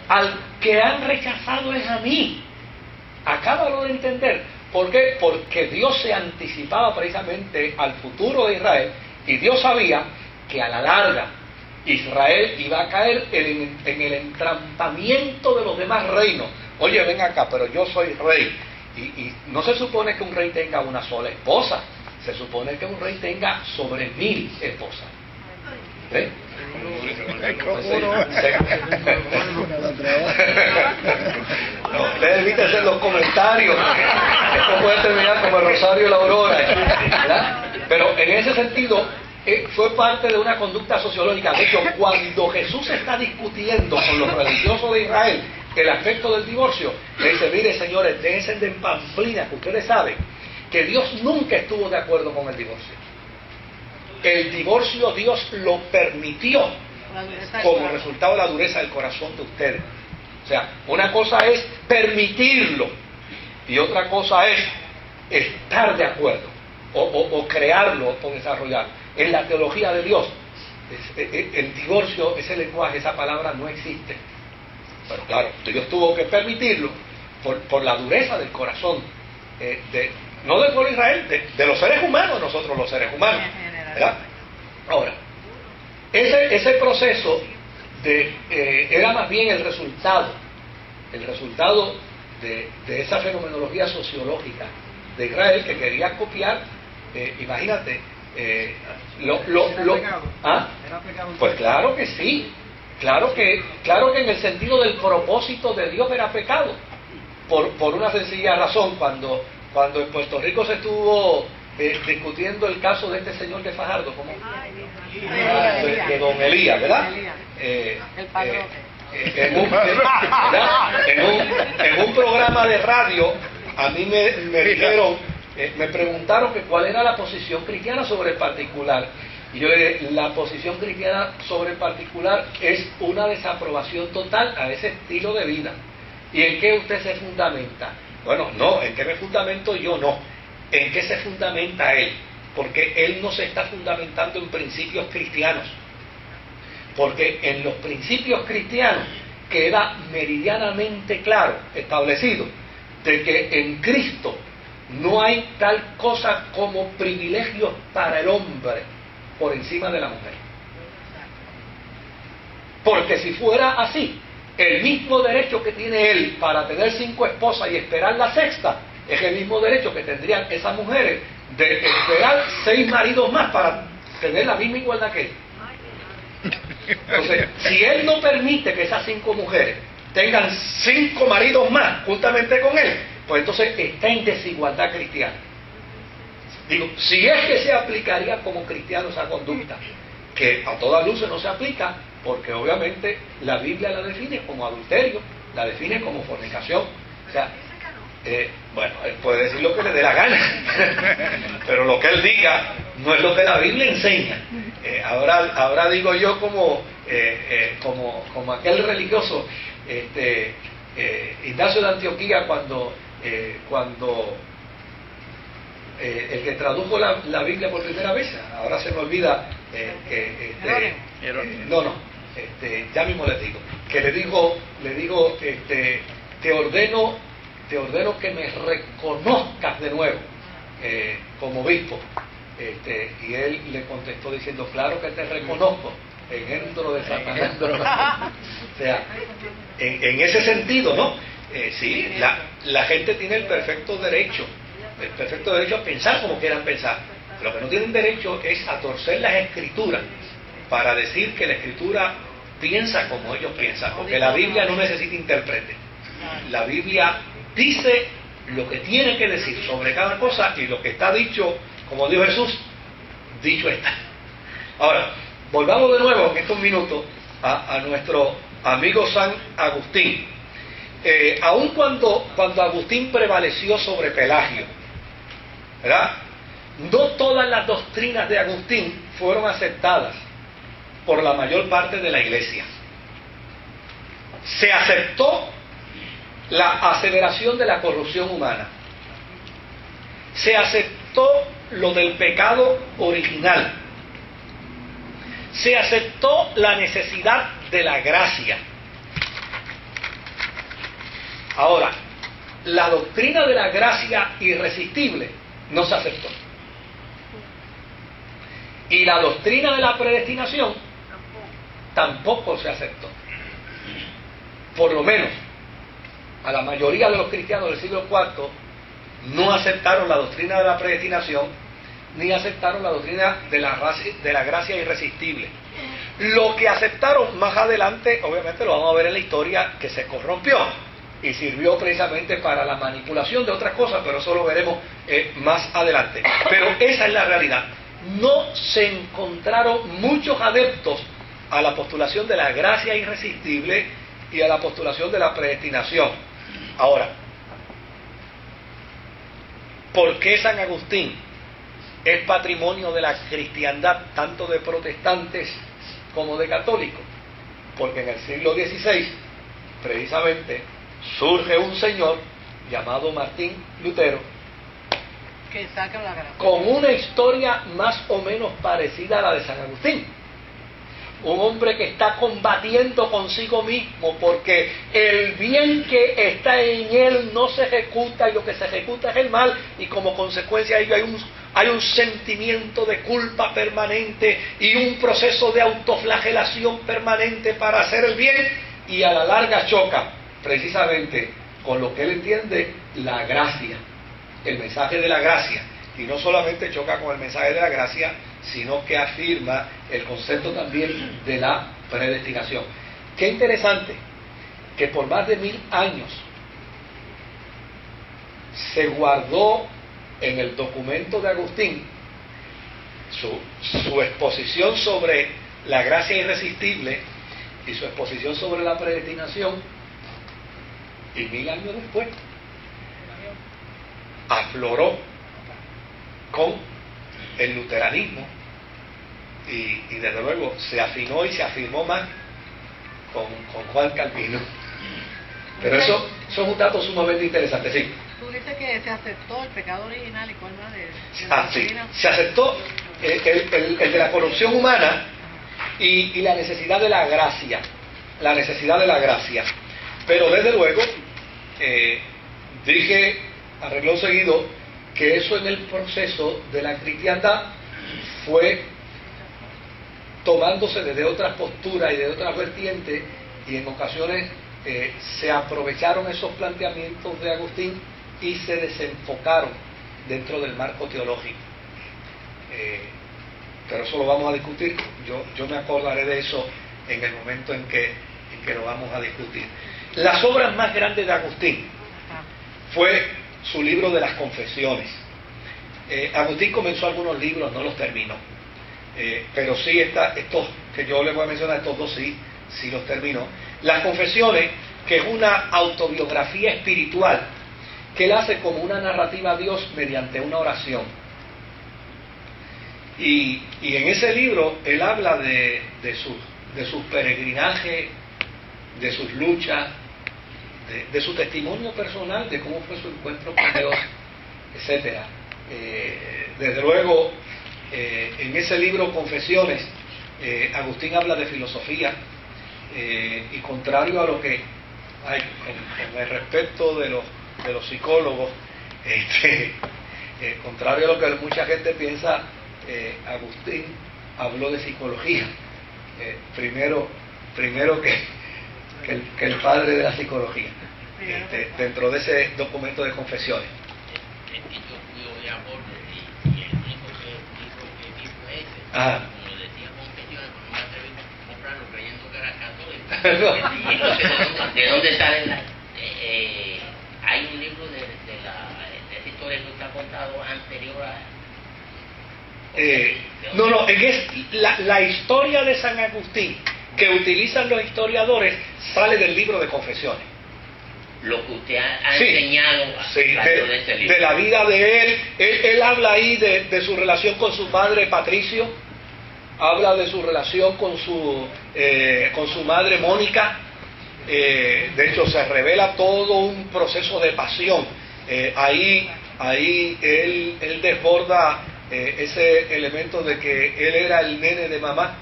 Al que han rechazado es a mí. Acábalo de entender. ¿Por qué? Porque Dios se anticipaba precisamente al futuro de Israel, y Dios sabía que a la larga Israel iba a caer en el entrampamiento de los demás reinos. Oye, ven acá, pero yo soy rey. Y no se supone que un rey tenga una sola esposa, se supone que un rey tenga sobre 1000 esposas. ¿Eh? No, ustedes evítense los comentarios. Esto puede terminar como el Rosario y la Aurora, ¿verdad? Pero en ese sentido fue parte de una conducta sociológica. De hecho, cuando Jesús está discutiendo con los religiosos de Israel el aspecto del divorcio, le dice: mire, señores, déjense de pamplinas, que ustedes saben que Dios nunca estuvo de acuerdo con el divorcio. El divorcio Dios lo permitió como resultado de la dureza del corazón de ustedes. O sea, una cosa es permitirlo y otra cosa es estar de acuerdo o crearlo o desarrollarlo. En la teología de Dios, el divorcio, ese lenguaje, esa palabra no existe. Pero claro, Dios tuvo que permitirlo por la dureza del corazón, no del pueblo de Israel, de los seres humanos, nosotros los seres humanos, ¿verdad? Ahora, ese proceso era más bien el resultado de esa fenomenología sociológica de Israel, que quería copiar, imagínate, ¿Ah? Pues claro que sí, claro que en el sentido del propósito de Dios era pecado, por una sencilla razón. Cuando en Puerto Rico se estuvo discutiendo el caso de este señor de Fajardo, ¿cómo? De don Elías, ¿verdad? El padrote. En un programa de radio, a mí me dijeron, me preguntaron que cuál era la posición cristiana sobre el particular. Y yo le dije: la posición cristiana sobre el particular es una desaprobación total a ese estilo de vida. ¿Y en qué usted se fundamenta? Bueno, no, ¿en qué me fundamento yo? No. ¿En qué se fundamenta él? Porque él no se está fundamentando en principios cristianos. Porque en los principios cristianos queda meridianamente claro, establecido, de que en Cristo no hay tal cosa como privilegios para el hombre por encima de la mujer. Porque si fuera así, el mismo derecho que tiene él para tener 5 esposas y esperar la sexta, es el mismo derecho que tendrían esas mujeres de esperar 6 maridos más para tener la misma igualdad que él. Entonces, si él no permite que esas 5 mujeres tengan 5 maridos más juntamente con él, pues entonces está en desigualdad cristiana. Digo, si es que se aplicaría como cristiano esa conducta, que a todas luces no se aplica, porque obviamente la Biblia la define como adulterio, la define como fornicación. O sea, bueno, él puede decir lo que le dé la gana, pero lo que él diga no es lo que la Biblia enseña. Ahora digo yo como aquel religioso, Ignacio de Antioquía, cuando el que tradujo la Biblia por primera vez, ahora se me olvida, ya mismo les digo, que le digo, te ordeno que me reconozcas de nuevo como obispo. Y él le contestó diciendo: claro que te reconozco, engendro de Satanás. O sea, en ese sentido, ¿no? Sí, la gente tiene el perfecto derecho a pensar como quieran pensar. Lo que no tienen derecho es a torcer las escrituras para decir que la escritura piensa como ellos piensan, porque la Biblia no necesita intérprete. La Biblia dice lo que tiene que decir sobre cada cosa, y lo que está dicho, como dijo Jesús, dicho está. Ahora, volvamos de nuevo en estos minutos a nuestro amigo San Agustín. Aun cuando Agustín prevaleció sobre Pelagio, ¿verdad?, no todas las doctrinas de Agustín fueron aceptadas por la mayor parte de la Iglesia. Se aceptó la aseveración de la corrupción humana, se aceptó lo del pecado original, se aceptó la necesidad de la gracia, Ahora, la doctrina de la gracia irresistible no se aceptó. Y la doctrina de la predestinación tampoco se aceptó. Por lo menos, a la mayoría de los cristianos del siglo IV no aceptaron la doctrina de la predestinación, ni aceptaron la doctrina de la gracia irresistible. Lo que aceptaron más adelante, obviamente lo vamos a ver en la historia, que se corrompió y sirvió precisamente para la manipulación de otras cosas, pero eso lo veremos más adelante. Pero esa es la realidad. No se encontraron muchos adeptos a la postulación de la gracia irresistible y a la postulación de la predestinación. Ahora, ¿por qué San Agustín es patrimonio de la cristiandad, tanto de protestantes como de católicos? Porque en el siglo XVI, precisamente, surge un señor llamado Martín Lutero, que saca la gracia, con una historia más o menos parecida a la de San Agustín. Un hombre que está combatiendo consigo mismo porque el bien que está en él no se ejecuta y lo que se ejecuta es el mal, y como consecuencia de ello hay un sentimiento de culpa permanente y un proceso de autoflagelación permanente para hacer el bien, y a la larga choca precisamente con lo que él entiende, la gracia, el mensaje de la gracia. Y no solamente choca con el mensaje de la gracia, sino que afirma el concepto también de la predestinación. Qué interesante que por más de 1000 años se guardó en el documento de Agustín su exposición sobre la gracia irresistible y su exposición sobre la predestinación, y 1000 años después afloró con el luteranismo y desde luego se afinó y se afirmó más con Juan Calvino. Pero eso es un dato sumamente interesante, sí. Tú dices que se aceptó el pecado original y cuál más de sí, se aceptó el de la corrupción humana y la necesidad de la gracia, pero desde luego dije a renglón seguido que eso en el proceso de la cristiandad fue tomándose desde otras posturas y de otras vertientes, y en ocasiones se aprovecharon esos planteamientos de Agustín y se desenfocaron dentro del marco teológico. Pero eso lo vamos a discutir. Yo me acordaré de eso en el momento en que lo vamos a discutir. Las obras más grandes de Agustín fue su libro de las Confesiones. Agustín comenzó algunos libros, no los terminó, pero sí estos que yo les voy a mencionar, estos dos sí los terminó. Las Confesiones, que es una autobiografía espiritual que él hace como una narrativa a Dios mediante una oración. Y en ese libro él habla de sus peregrinajes, de sus luchas, de su testimonio personal, de cómo fue su encuentro con Dios, etcétera. Desde luego, en ese libro Confesiones, Agustín habla de filosofía, y contrario a lo que hay con el respeto de los psicólogos, contrario a lo que mucha gente piensa, Agustín habló de psicología primero que el padre de la psicología, dentro de ese documento de Confesiones. Ajá. Como decía Confesiones, no me atreví a comprarlo creyendo que era católico. ¿De dónde sale hay un libro de esa historia que usted ha contado anterior a... No, es la historia de San Agustín que utilizan los historiadores sale del libro de Confesiones. Lo que usted ha enseñado de este libro. De la vida de él habla ahí de su relación con su padre Patricio, habla de su relación con su madre Mónica. De hecho se revela todo un proceso de pasión. Ahí él desborda ese elemento de que él era el nene de mamá.